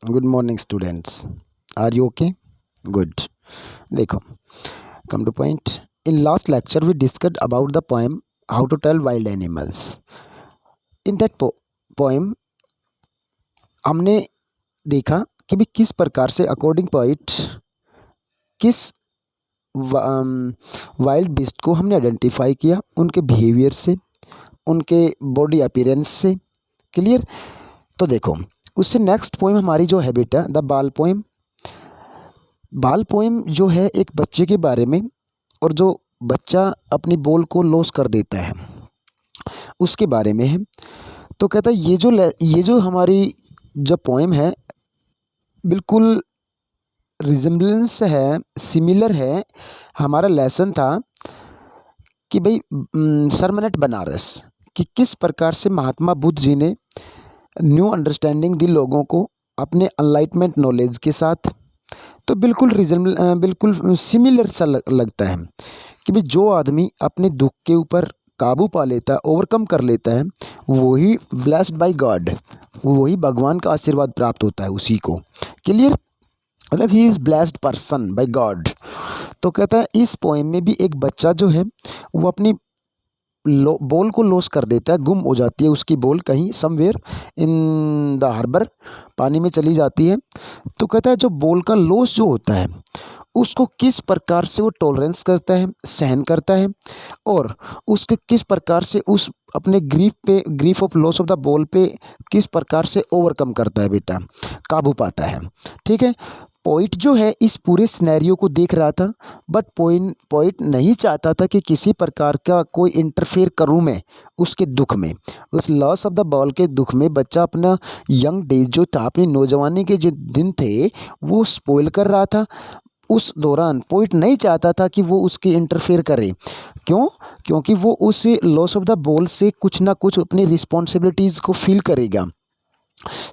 Good morning, students. Are you okay? Good. देखो, come to point. In last lecture, we discussed about the poem "How to Tell Wild Animals." In that poem, हमने देखा कि भी किस प्रकार से according poet किस wild beast को हमने आइडेंटिफाई किया उनके बिहेवियर से, उनके बॉडी अपीयरेंस से। क्लियर? तो देखो, उससे नेक्स्ट पोएम हमारी जो है बेटा द बाल पोएम। बाल पोएम जो है एक बच्चे के बारे में, और जो बच्चा अपनी बोल को लॉस कर देता है उसके बारे में है। तो कहता है ये जो हमारी जो पोएम है बिल्कुल रिजेम्बलेंस है, सिमिलर है। हमारा लेसन था कि भाई सरमनेट बनारस कि किस प्रकार से महात्मा बुद्ध जी ने न्यू अंडरस्टैंडिंग दी लोगों को अपने अनलाइटमेंट नॉलेज के साथ। तो बिल्कुल सिमिलर सा लगता है कि भाई जो आदमी अपने दुख के ऊपर काबू पा लेता है, ओवरकम कर लेता है, वही ब्लेस्ड बाय गॉड, वही भगवान का आशीर्वाद प्राप्त होता है उसी को। क्लियर? मतलब he is blessed person by God. तो कहता है इस पोएम में भी एक बच्चा जो है वो अपनी बॉल को लॉस कर देता है, गुम हो जाती है उसकी बॉल कहीं समवेयर इन द हार्बर, पानी में चली जाती है। तो कहता है जो बॉल का लॉस जो होता है उसको किस प्रकार से वो टॉलरेंस करता है, सहन करता है, और उसके किस प्रकार से उस अपने grief of loss of the ball पे किस प्रकार से ओवरकम करता है बेटा, काबू पाता है। ठीक है? पोइट जो है इस पूरे सिनेरियो को देख रहा था, बट पोइट नहीं चाहता था कि किसी प्रकार का कोई इंटरफेयर करूं मैं उसके दुख में, उस लॉस ऑफ द बॉल के दुख में। बच्चा अपना यंग डेज जो था, अपनी नौजवानी के जो दिन थे वो स्पॉइल कर रहा था। उस दौरान पोइट नहीं चाहता था कि वो उसके इंटरफेयर करे। क्यों? क्योंकि वो उस लॉस ऑफ द बॉल से कुछ ना कुछ अपनी रिस्पॉन्सिबिलिटीज़ को फील करेगा,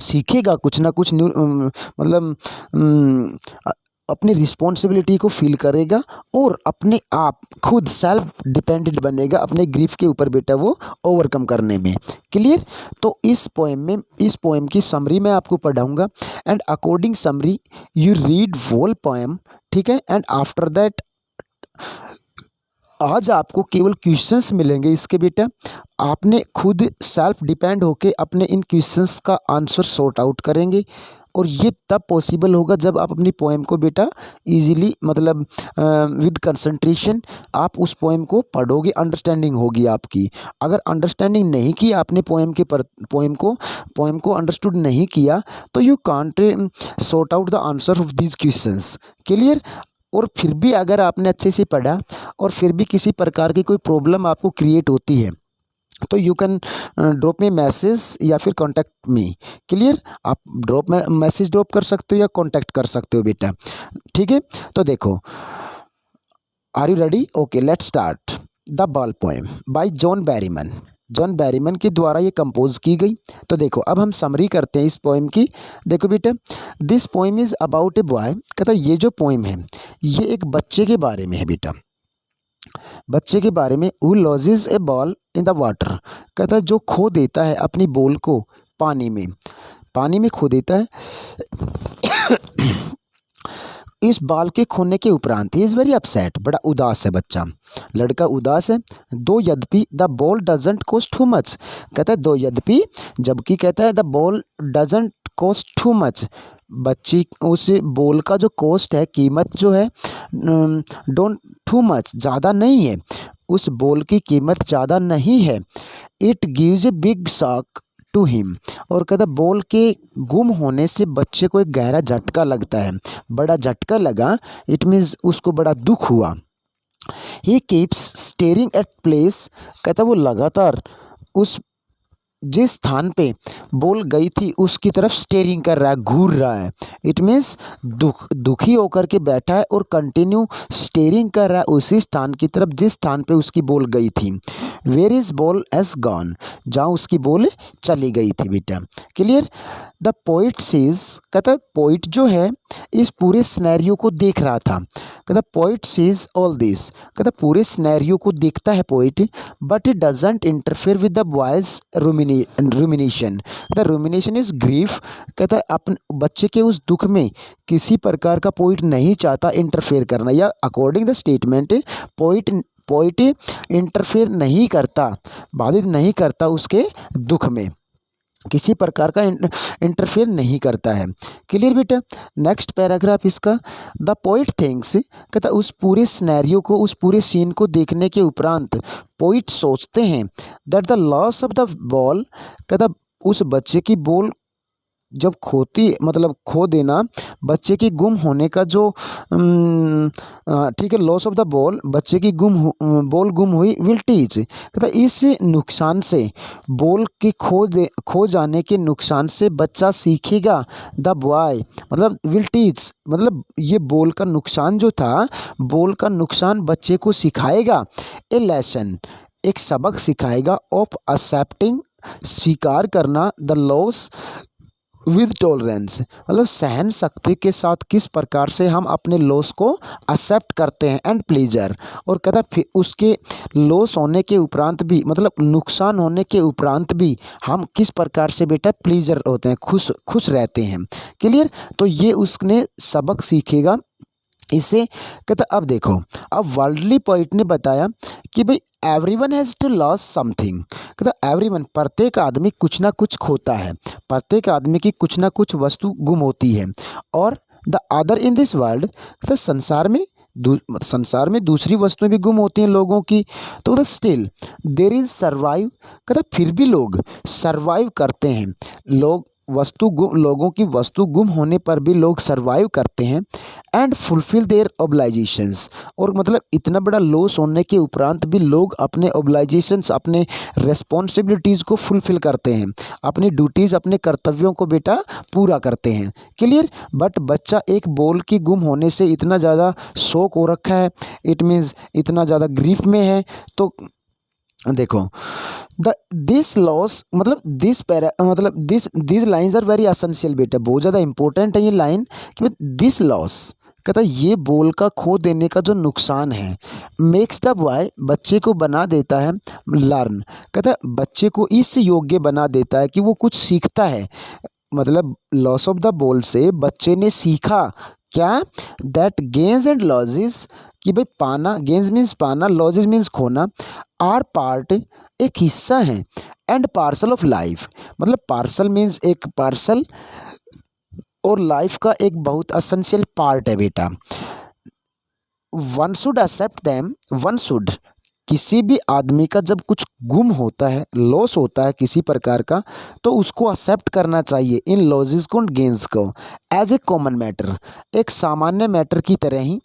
सीखेगा कुछ ना कुछ न्यू, मतलब अपनी रिस्पॉन्सिबिलिटी को फील करेगा और अपने आप खुद सेल्फ डिपेंडेंट बनेगा अपने ग्रीफ के ऊपर बेटा वो ओवरकम करने में। क्लियर? तो इस पोएम की समरी मैं आपको पढ़ाऊंगा, and according summary you read whole poem. ठीक है? एंड आफ्टर दैट आज आपको केवल क्वेश्चंस मिलेंगे इसके बेटा, आपने खुद सेल्फ डिपेंड होके अपने इन क्वेश्चंस का आंसर सॉर्ट आउट करेंगे। और ये तब पॉसिबल होगा जब आप अपनी पोएम को बेटा इजीली, मतलब विद कंसंट्रेशन आप उस पोएम को पढ़ोगे, अंडरस्टैंडिंग होगी आपकी। अगर अंडरस्टैंडिंग नहीं की आपने पोएम को अंडरस्टूड नहीं किया, तो you can't sort out the answer of these questions. Clear? और फिर भी अगर आपने अच्छे से पढ़ा और फिर भी किसी प्रकार की कोई प्रॉब्लम आपको क्रिएट होती है, तो you can drop me message या फिर कॉन्टैक्ट मी। क्लियर? आप मैसेज ड्रॉप कर सकते हो या कॉन्टैक्ट कर सकते हो बेटा। ठीक है? तो देखो, are you ready? Okay, let's start the ball poem by John Berryman के द्वारा ये कंपोज की गई। तो देखो, अब हम समरी करते हैं इस पोएम की। देखो बेटा, this poem is about a boy. कहता है ये जो पोएम है ये एक बच्चे के बारे में है बेटा, बच्चे के बारे में। Who lodges A ball in the water. कहता है जो खो देता है अपनी बॉल को पानी में खो देता है। इस बाल के खोने के उपरांत ही इज़ वेरी अपसेट, बड़ा उदास है बच्चा, लड़का उदास है। दो यद्यपि the ball doesn't cost too much. कहता है दो यद्यपि, जबकि कहता है the ball doesn't cost too much, बच्ची उस बॉल का जो कॉस्ट है, कीमत जो है, डोंट टू मच, ज़्यादा नहीं है, उस बॉल की कीमत ज़्यादा नहीं है। It gives a big shock to him. और कहता बॉल के गुम होने से बच्चे को एक गहरा झटका लगता है, बड़ा झटका लगा। इट मीन्स उसको बड़ा दुख हुआ। He keeps staring at place. कहता वो लगातार उस जिस स्थान पे बॉल गई थी उसकी तरफ स्टेरिंग कर रहा है, घूर रहा है। इट मीन्स दुखी होकर के बैठा है और कंटिन्यू स्टेरिंग कर रहा है उसी स्थान की तरफ जिस स्थान पे उसकी बॉल गई थी। Where is ball has gone, जहाँ उसकी बॉल चली गई थी बेटा। क्लियर? The poet sees. कहता पोइट जो है इस पूरे सिनेरियो को देख रहा था। कहता पोइट सीज ऑल दिस। कहता पूरे सिनेरियो को देखता है poet, but it doesn't interfere with the boys rumination. Rumination, कहता है रूमिनेशन इज ग्रीफ, कहता है अपने बच्चे के उस दुख में किसी प्रकार का पोइट नहीं चाहता इंटरफेयर करना, या according the statement poet interfere नहीं करता, बाधित नहीं करता उसके दुख में, किसी प्रकार का इंटरफेयर नहीं करता है। क्लियर बेटा। नेक्स्ट पैराग्राफ इसका, द पोइट थिंक्स, कहता उस पूरे सिनेरियो को, उस पूरे सीन को देखने के उपरांत पोइट सोचते हैं that the loss of the ball, कहता उस बच्चे की बॉल जब खोती, मतलब खो देना, बच्चे की गुम होने का जो ठीक है, लॉस ऑफ द बॉल, बच्चे की बॉल गुम हुई, विल टीच, कहता इस नुकसान से, बॉल की खो जाने के नुकसान से बच्चा सीखेगा, द बॉय मतलब विल टीच, मतलब ये बॉल का नुकसान जो था, बॉल का नुकसान बच्चे को सिखाएगा, ए लेसन, एक सबक सिखाएगा, ऑफ एक्सेप्टिंग, स्वीकार करना, द लॉस विद टॉलरेंस, मतलब सहन शक्ति के साथ किस प्रकार से हम अपने लॉस को एक्सेप्ट करते हैं, एंड प्लेजर, और कहता फिर उसके लॉस होने के उपरांत भी, मतलब नुकसान होने के उपरांत भी हम किस प्रकार से बेटा प्लेजर होते हैं, खुश रहते हैं। क्लियर। तो ये उसने सबक सीखेगा इससे। कहता अब देखो, अब वर्ल्डली पोइट ने बताया कि भाई everyone has to loss something, कहता एवरीवन, प्रत्येक आदमी कुछ ना कुछ खोता है, प्रत्येक आदमी की कुछ ना कुछ वस्तु गुम होती है, और the other in this world, कहता संसार में दूसरी वस्तुएं भी गुम होती हैं लोगों की, तो स्टिल देयर इज सर्वाइव, कहता फिर भी लोग सर्वाइव करते हैं, लोगों की वस्तु गुम होने पर भी लोग सर्वाइव करते हैं, एंड फुलफिल देयर ऑब्लाइजेशंस, और मतलब इतना बड़ा लॉस होने के उपरांत भी लोग अपने ऑब्लाइजेशंस, अपने रेस्पॉन्सिबिलिटीज़ को फुलफिल करते हैं, अपनी ड्यूटीज़, अपने कर्तव्यों को बेटा पूरा करते हैं। क्लियर। बट बच्चा एक बॉल की गुम होने से इतना ज़्यादा शौक हो रखा है, इट मीन्स इतना ज़्यादा ग्रीफ में है, तो देखो दिस लॉस, मतलब this lines are very essential बेटा, बहुत ज़्यादा इंपॉर्टेंट है ये लाइन, कि दिस लॉस, कहता ये बॉल का खो देने का जो नुकसान है, मेक्स द बॉय, बच्चे को बना देता है, लर्न, कहता बच्चे को इस योग्य बना देता है कि वो कुछ सीखता है, मतलब लॉस ऑफ द बॉल से बच्चे ने सीखा क्या, दैट गेन्स एंड लॉसेस, कि भाई पाना, गेन्स मीन्स पाना, लॉसेस मीन्स खोना, आर पार्ट, एक हिस्सा है, एंड पार्सल ऑफ लाइफ, मतलब पार्सल मीन्स एक पार्सल, और लाइफ का एक बहुत एसेंशियल पार्ट है बेटा। One should accept them, one should, किसी भी आदमी का जब कुछ गुम होता है, लॉस होता है किसी प्रकार का, तो उसको एक्सेप्ट करना चाहिए, इन लॉसेस को, गेन्स को, एज ए कॉमन मैटर, एक सामान्य मैटर की तरह ही,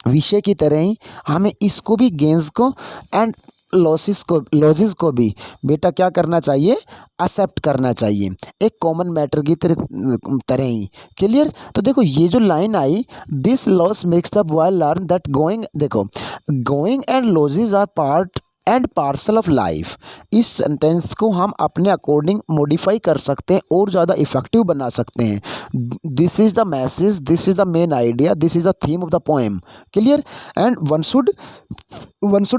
विषय की तरह ही हमें इसको भी, गेन्स को एंड लॉसेस को भी बेटा क्या करना चाहिए, एक्सेप्ट करना चाहिए, एक कॉमन मैटर की तरह ही। क्लियर। तो देखो ये जो लाइन आई, this loss makes the boy learn that going, देखो going and losses are part and parcel of life, इस सेंटेंस को हम अपने अकॉर्डिंग मॉडिफाई कर सकते हैं और ज़्यादा इफेक्टिव बना सकते हैं। This is the message, this is the main idea, this is the theme of the poem. Clear. And one should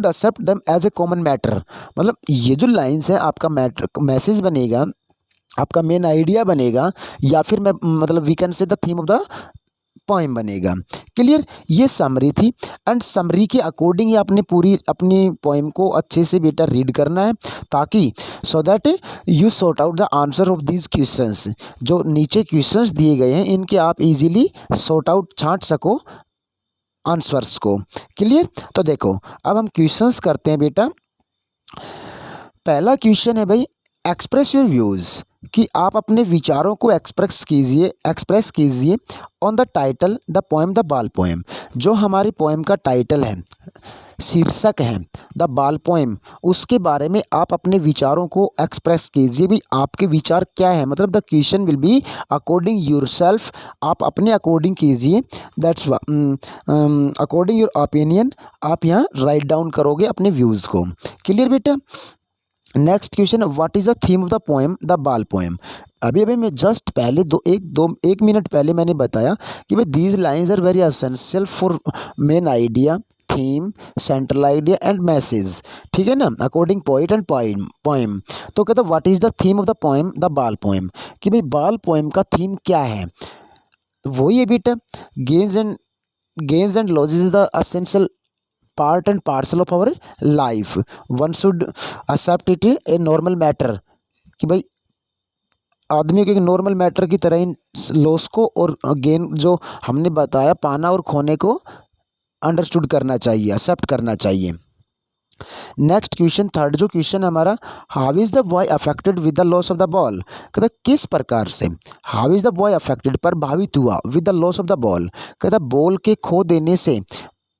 accept them as a common matter, मतलब ये जो लाइन्स हैं आपका मैसेज बनेगा, आपका मेन आइडिया बनेगा, या फिर मैं मतलब we can say the theme of the poem बनेगा। क्लियर। ये समरी थी, एंड समरी के अकॉर्डिंग ही आपने पूरी अपनी पोएम को अच्छे से बेटा रीड करना है, ताकि so that you sort out the answer of these questions, जो नीचे क्वेश्चंस दिए गए हैं इनके आप इजीली सॉर्ट आउट, छांट सको आंसर्स को। क्लियर। तो देखो अब हम क्वेश्चंस करते हैं बेटा। पहला क्वेश्चन है भाई, एक्सप्रेस योर व्यूज़, कि आप अपने विचारों को एक्सप्रेस कीजिए on the title the poem the ball poem, जो हमारी पोएम का टाइटल है, शीर्षक है द बाल पोएम, उसके बारे में आप अपने विचारों को एक्सप्रेस कीजिए। भी आपके विचार क्या है, मतलब the question will be according yourself, आप अपने अकॉर्डिंग कीजिए, दैट्स अकॉर्डिंग योर ओपिनियन, आप यहाँ राइट डाउन करोगे अपने व्यूज़ को। क्लियर बेटा। Next question, what is the theme of the poem the ball poem. अभी मैं जस्ट पहले एक मिनट पहले मैंने बताया कि भाई these lines are very essential for main idea, theme, central idea and message, ठीक है ना, अकॉर्डिंग पोइट एंड पोएम। तो कहता है what is the theme of the poem, the ball poem, कि भाई बाल पोएम का थीम क्या है। वही है बेटा, gains and losses is the essential part and parcel of our life, one should accept it a normal matter, कि भाई आदमी को एक नॉर्मल मैटर की तरह इन लॉस को और गेन जो हमने बताया पाना और खोने को अंडरस्टूड करना चाहिए, एक्सेप्ट करना चाहिए। नेक्स्ट क्वेश्चन, थर्ड जो क्वेश्चन है हमारा, how is the boy affected with the loss of the ball, कहता किस प्रकार से, how is the boy affected प्रभावित हुआ with the loss of the ball, कहता बॉल के खो देने से,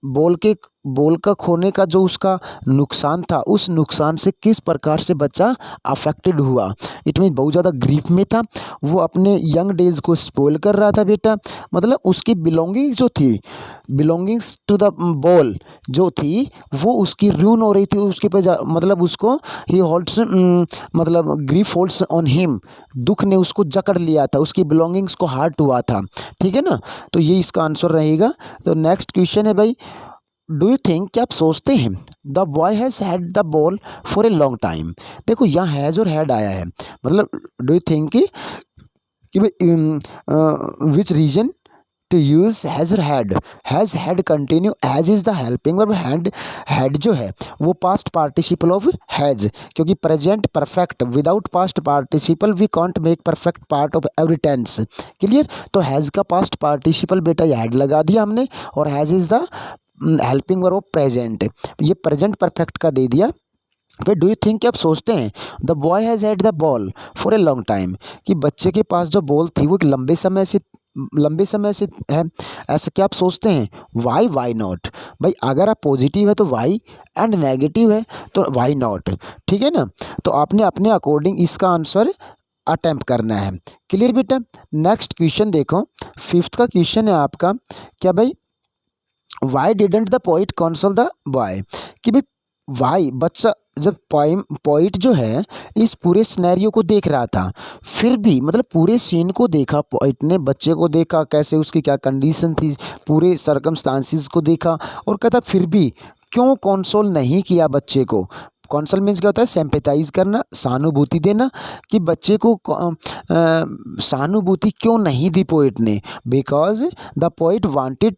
बॉल का खोने का जो उसका नुकसान था, उस नुकसान से किस प्रकार से बच्चा अफेक्टेड हुआ। इट मीन बहुत ज़्यादा ग्रीफ में था, वो अपने यंग डेज को स्पॉइल कर रहा था बेटा, मतलब उसकी बिलोंगिंग्स जो थी, बिलोंगिंग्स टू द बॉल जो थी वो उसकी रून हो रही थी, उसके पे मतलब उसको ही होल्ड्स, मतलब ग्रीफ होल्ड्स ऑन हिम, दुख ने उसको जकड़ लिया था, उसकी बिलोंगिंग्स को हार्ट हुआ था, ठीक है ना। तो ये इसका आंसर रहेगा। तो नेक्स्ट क्वेश्चन है भाई, डू यू थिंक, क्या आप सोचते हैं, the boy has had the ball for a long time, देखो यहाँ हैज़ और हैड आया है, मतलब डू यू थिंक कि भाई which reason to use has और had continue, has is the helping verb, had जो है वो पास्ट पार्टिसिपल ऑफ हैज़, क्योंकि present perfect without past participle we can't make perfect part of every tense, clear. तो has का past participle बेटा had लगा दिया हमने, और has is the helping verb of present, ये प्रेजेंट परफेक्ट का दे दिया। फिर डू यू थिंक, आप सोचते हैं, the boy has had the ball for a long time, कि बच्चे के पास जो बॉल थी वो एक लंबे समय से है, ऐसा क्या आप सोचते हैं। वाई नॉट, भाई अगर आप पॉजिटिव है तो वाई, एंड नेगेटिव है तो वाई नॉट, ठीक है ना। तो आपने अपने अकॉर्डिंग इसका आंसर अटेम्प्ट करना है, क्लियर बेटा। नेक्स्ट क्वेश्चन देखो, फिफ्थ का क्वेश्चन है आपका, क्या भाई why didn't the poet console the boy, कि भाई वाई, बच्चा जब पोइट जो है इस पूरे सिनेरियो को देख रहा था, फिर भी मतलब पूरे सीन को देखा, पोइट ने बच्चे को देखा कैसे उसकी क्या कंडीशन थी, पूरे सर्कमस्टांसिस को देखा, और कहता फिर भी क्यों कंसोल नहीं किया बच्चे को। कंसोल मीन्स क्या होता है, सिंपैथाइज करना, सहानुभूति देना, कि बच्चे को सहानुभूति क्यों नहीं दी पोइट ने, because the poet wanted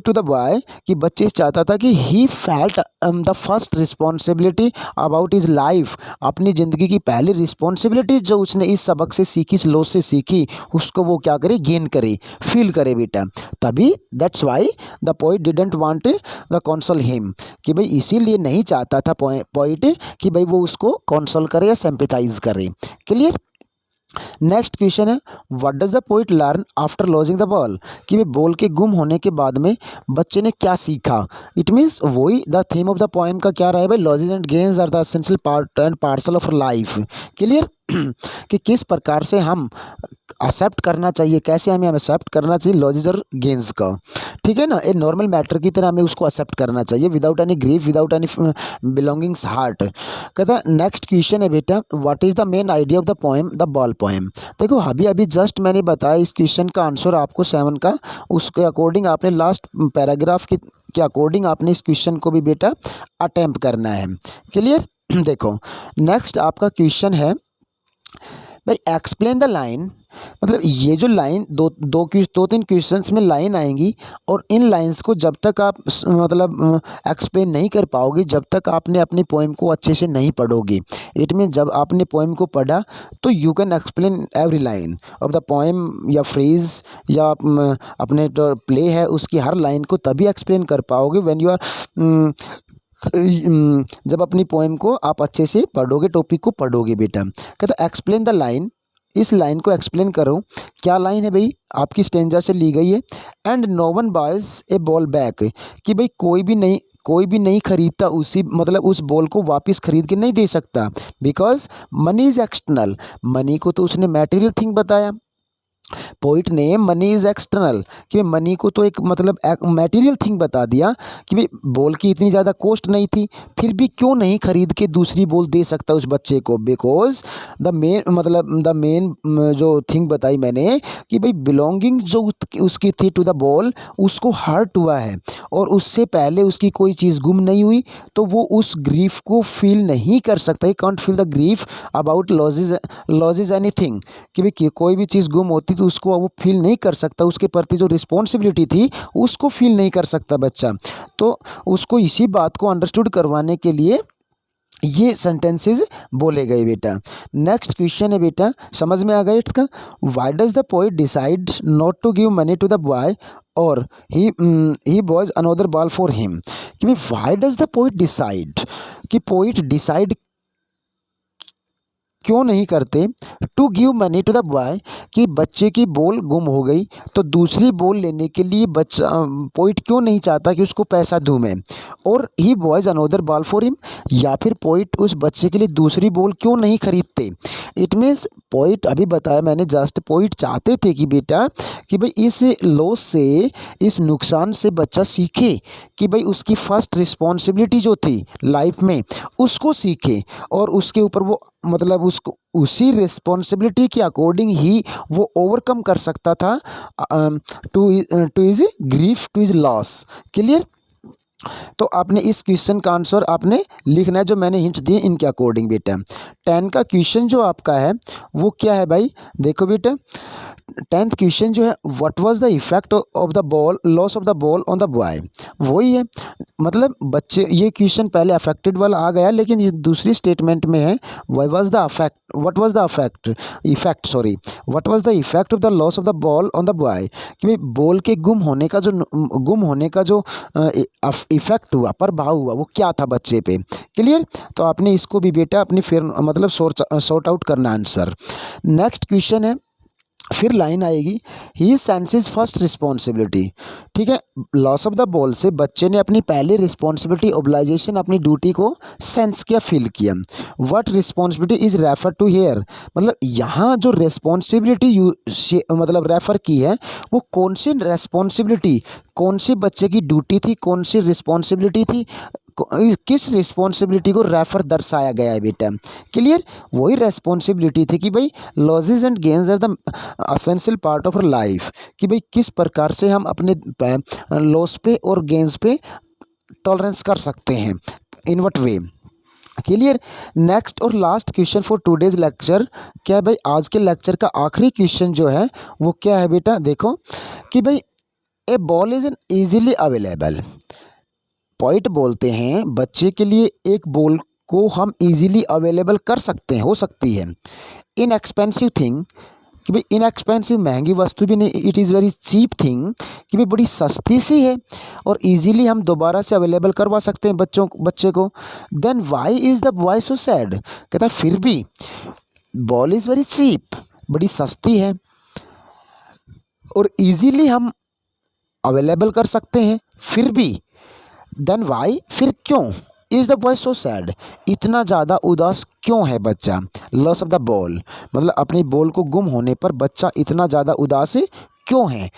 to the boy, कि बच्चे चाहता था कि he felt the first responsibility about his life, अपनी ज़िंदगी की पहली रिस्पॉन्सिबिलिटी जो उसने इस सबक से सीखी, इस लॉस से सीखी, उसको वो क्या करे, गेन करे, फील करे बेटा। तभी that's why the poet didn't want the console him, कि भाई इसीलिए नहीं चाहता था पोइट कि भाई वो उसको कंसोल करे या सिंपैथाइज करे, क्लियर। नेक्स्ट क्वेश्चन है, what does the poet learn after lodging the ball, कि भाई बॉल के गुम होने के बाद में बच्चे ने क्या सीखा। इट मीन्स वही the theme of the poem का क्या रहा है भाई, losses and gains are the essential part and parcel of life, clear. कि किस प्रकार से हम एक्सेप्ट करना चाहिए, कैसे हमें एक्सेप्ट करना चाहिए लॉसेस और गेन्स का, ठीक है ना, ए नॉर्मल मैटर की तरह हमें उसको एक्सेप्ट करना चाहिए, without any grief, without any belongings heart. कहता नेक्स्ट क्वेश्चन है बेटा, what is the main idea of the poem the ball poem. देखो अभी जस्ट मैंने बताया इस क्वेश्चन का आंसर आपको 7 का, उसके अकॉर्डिंग आपने लास्ट पैराग्राफ के अकॉर्डिंग आपने इस क्वेश्चन को भी बेटा अटेम्प्ट करना है, क्लियर। देखो नेक्स्ट आपका क्वेश्चन है भाई, एक्सप्लेन द लाइन, मतलब ये जो लाइन दो तीन क्वेश्चंस में लाइन आएंगी, और इन लाइंस को जब तक आप मतलब एक्सप्लेन नहीं कर पाओगे, जब तक आपने अपनी पोएम को अच्छे से नहीं पढ़ोगे। इट मीन जब आपने पोएम को पढ़ा तो you can explain every line of the poem, या फ्रेज, या अपने जो प्ले है उसकी हर लाइन को तभी एक्सप्लेन कर पाओगे व्हेन यू आर जब अपनी पोएम को आप अच्छे से पढ़ोगे, टॉपिक को पढ़ोगे बेटा। कहता एक्सप्लेन द लाइन, इस लाइन को एक्सप्लेन करो, क्या लाइन है भाई, आपकी स्टेंजा से ली गई है। And no one buys a ball back, कि भाई कोई भी नहीं खरीदता उसी, मतलब उस बॉल को वापस खरीद के नहीं दे सकता, because money is external, money को तो उसने मैटेरियल थिंग बताया, पोइट ने मनी इज एक्सटर्नल कि भाई मनी को तो एक मतलब मटेरियल थिंग बता दिया कि भाई बॉल की इतनी ज़्यादा कॉस्ट नहीं थी, फिर भी क्यों नहीं खरीद के दूसरी बॉल दे सकता उस बच्चे को, बिकॉज द मेन जो थिंग बताई मैंने कि भाई बिलोंगिंग जो उसकी थी टू द बॉल उसको हर्ट हुआ है और उससे पहले उसकी कोई चीज़ गुम नहीं हुई, तो वो उस ग्रीफ को फील नहीं कर सकता, he can't feel the grief about lodges anything कि भाई कोई भी चीज़ गुम होती तो उसको वो फील नहीं कर सकता, उसके प्रति जो रिस्पॉन्सिबिलिटी थी उसको फील नहीं कर सकता बच्चा। तो उसको इसी बात को अंडरस्टूड करवाने के लिए ये सेंटेंसेस बोले गए बेटा। नेक्स्ट क्वेश्चन है बेटा, समझ में आ गया इसका। Why does the poet decide not to give money to the boy और he buys another ball for him कि why does the poet decide कि पोइट डिसाइड क्यों नहीं करते to give money to the boy कि बच्चे की ball गुम हो गई तो दूसरी बॉल लेने के लिए बच्चा पोइट क्यों नहीं चाहता कि उसको पैसा दूं मैं, और he buys another ball for him, या फिर पोइट उस बच्चे के लिए दूसरी बॉल क्यों नहीं खरीदते। इट मीन्स पोइट अभी बताया मैंने जस्ट, पोइट चाहते थे कि बेटा कि भाई इस लॉस से, इस नुकसान से बच्चा सीखे कि भाई उसकी फर्स्ट रिस्पॉन्सिबिलिटी जो थी लाइफ में उसको सीखे और उसके ऊपर वो मतलब उसको उसी रिस्पॉन्सिबिलिटी के अकॉर्डिंग ही वो ओवरकम कर सकता था two is grief, two is loss. Clear. तो आपने इस क्वेश्चन का आंसर आपने लिखना है जो मैंने हिंट्स दिए इनके अकॉर्डिंग बेटा। 10 का क्वेश्चन जो आपका है वो क्या है भाई, देखो बेटा 10th क्वेश्चन जो है, what was the effect of the ball, loss of the ball on the boy, वही है मतलब बच्चे, ये क्वेश्चन पहले अफेक्टेड वाला आ गया लेकिन ये दूसरी स्टेटमेंट में है what was the affect, what was the effect sorry what was the effect of the loss of the ball on the boy कि भाई बॉल के गुम होने का जो इफेक्ट हुआ, प्रभाव हुआ, वो क्या था बच्चे पे। क्लियर। तो आपने इसको भी बेटा अपनी फिर मतलब सॉर्ट आउट करना आंसर। नेक्स्ट क्वेश्चन है, फिर लाइन आएगी ही सेंसेस फर्स्ट रिस्पॉन्सिबिलिटी, ठीक है। लॉस ऑफ द बॉल से बच्चे ने अपनी पहली रिस्पॉन्सिबिलिटी, ऑब्लाइजेशन, अपनी ड्यूटी को सेंस किया, फील किया। What responsibility is refer to here, मतलब यहाँ जो रिस्पॉन्सिबिलिटी मतलब रेफर की है वो कौन सी रिस्पॉन्सिबिलिटी, कौन सी बच्चे की ड्यूटी थी, कौन सी रिस्पॉन्सिबिलिटी थी, किस रिस्पॉन्सिबिलिटी को रेफर दर्शाया गया है बेटा। क्लियर। वही रिस्पॉन्सिबिलिटी थी कि भाई losses and gains are the essential part of life कि भाई किस प्रकार से हम अपने लॉस पे और गेन्स पे टॉलरेंस कर सकते हैं, in what way. Clear. Next और last question for today's lecture क्या है भाई, आज के लेक्चर का आखिरी क्वेश्चन जो है वो क्या है बेटा, देखो कि भाई a ball is an easily available, point बोलते हैं बच्चे के लिए एक बॉल को हम इजीली अवेलेबल कर सकते हैं, हो सकती है। इनएक्सपेंसिव थिंग कि भाई इनएक्सपेंसिव महंगी वस्तु भी नहीं, it is very cheap thing कि भाई बड़ी सस्ती सी है और इजीली हम दोबारा से अवेलेबल करवा सकते हैं बच्चे को। Then why is the boy so sad, कहता है फिर भी बॉल इज़ वेरी चीप, बड़ी सस्ती है और इजीली हम अवेलेबल कर सकते हैं, फिर भी देन वाई, फिर क्यों, is the boy so sad, इतना ज़्यादा उदास क्यों है बच्चा। लॉस ऑफ द बॉल मतलब अपनी बॉल को गुम होने पर बच्चा इतना ज़्यादा उदास क्यों है।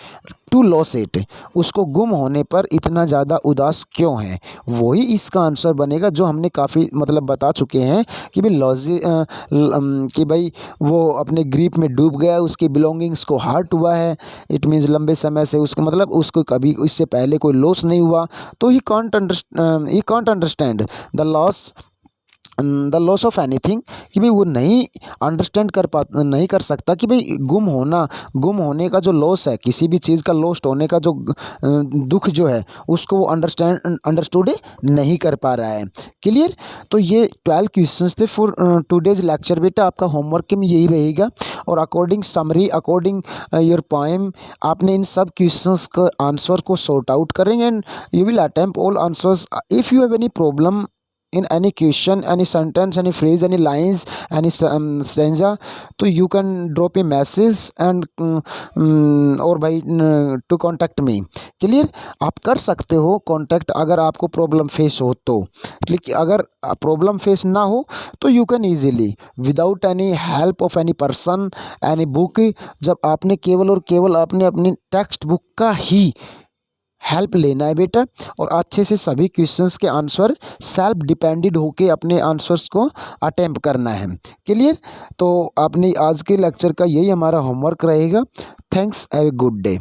टू लॉस इट, उसको गुम होने पर इतना ज़्यादा उदास क्यों है, वही इसका आंसर बनेगा जो हमने काफ़ी मतलब बता चुके हैं कि भाई कि भाई वो अपने ग्रीप में डूब गया, उसके बिलोंगिंग्स को हर्ट हुआ है, इट मीन्स लंबे समय से उसका मतलब उसको कभी इससे पहले कोई लॉस नहीं हुआ, तो he can't understand the loss of anything कि भाई वो नहीं कर सकता कि भाई गुम होने का जो लॉस है, किसी भी चीज़ का लॉस्ट होने का जो दुख जो है उसको वो अंडरस्टूड नहीं कर पा रहा है। क्लियर। तो ये 12 क्वेश्चंस थे फॉर टुडेज लेक्चर बेटा, आपका होमवर्क में यही रहेगा और according summary, according your poem आपने इन सब क्वेश्चंस का आंसर को सॉर्ट आउट करेंगे and you will attempt all answers. If you have any problem in any question, any sentence, any phrase, any lines, any stanza, तो you can drop a message and और भाई to contact me। Clear, आप कर सकते हो contact अगर आपको problem face हो तो। लेकिन अगर प्रॉब्लम फेस ना हो तो you can easily without any help of any person, any book, जब आपने केवल और केवल आपने अपनी टेक्स्ट बुक का ही हेल्प लेना है बेटा, और अच्छे से सभी क्वेश्चंस के आंसर सेल्फ डिपेंडेंट होके अपने आंसर्स को अटेम्प्ट करना है। क्लियर, तो आपने आज के लेक्चर का यही हमारा होमवर्क रहेगा। Thanks, have a good day.